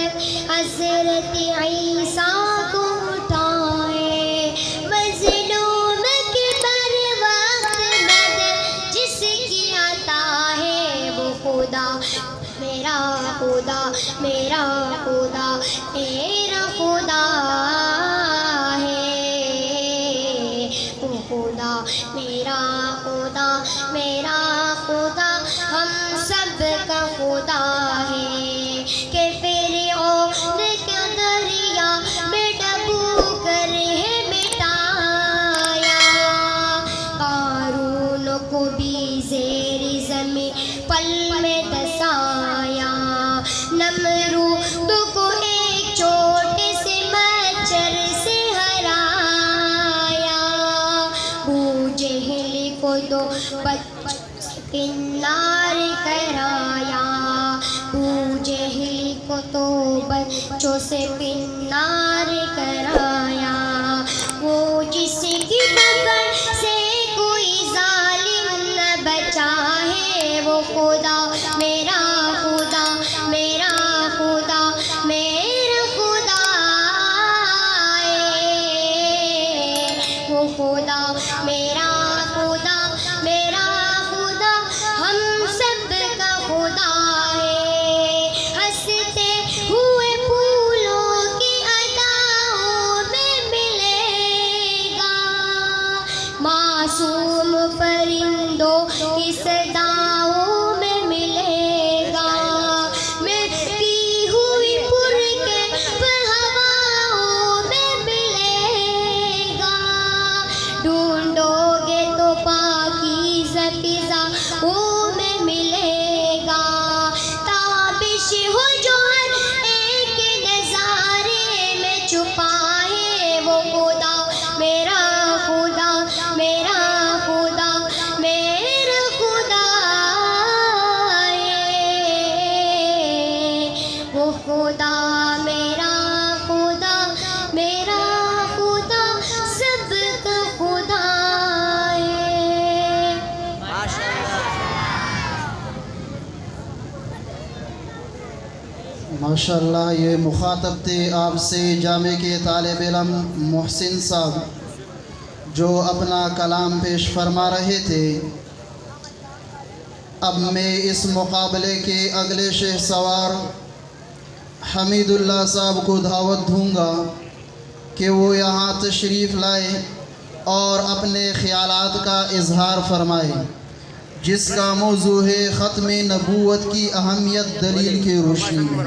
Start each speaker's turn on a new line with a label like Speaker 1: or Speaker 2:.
Speaker 1: تک حضرت عیسیٰ کو اٹھائے، مظلوم کے بر وقت مدد جس کی عطا ہے وہ خدا، میرا خدا، میرا خدا، میرا خدا ہے، وہ خدا، میرا خدا، میرا خدا ہم سب کا خدا ہے، کہ فرعون کا دریا میں ڈبو کر ہے مٹایا، قارون کو بھی زیر زمین پل میں دسایا، نمرود کو ایک چھوٹے سے مچھر سے ہرایا، ابو جہل کو دو بچوں سے کنار کرایا، ابو جہل کو تو بچوں سے کنار کرایا، وہ جس کی پکڑ سے کوئی ظالم نہ بچا ہے وہ خدا، میرا خدا، میرا خدا، میرا خدا ہے، وہ خدا، میرا خدا، میرا خدا ہم سب کا خدا ہے، ہنستے ہوئے پھولوں کی اداؤں میں ملے گا، معصوم پرندوں کی صداؤں میں ملے گا، مٹی ہوئی پر کے ہواؤں میں ملے گا، ڈھونڈو گے تو پاکیزہ فضاؤں میں ملے گا، تابش ہو جو ہر ایک نظارے میں چھپا ہے وہ خدا، میرا خدا، میرا خدا، میرا خدا ہے، وہ خدا، میرا خدا، میرا خدا سب کا خدا ہے۔
Speaker 2: ماشاءاللہ یہ مخاطب تھے آپ سے جامعہ کے طالب علم محسن صاحب جو اپنا کلام پیش فرما رہے تھے۔ اب میں اس مقابلے کے اگلے شہ سوار حمید اللہ صاحب کو دعوت دوں گا کہ وہ یہاں تشریف لائے اور اپنے خیالات کا اظہار فرمائے، جس کا موضوع ہے ختم نبوت کی اہمیت دلیل کی روشنی میں۔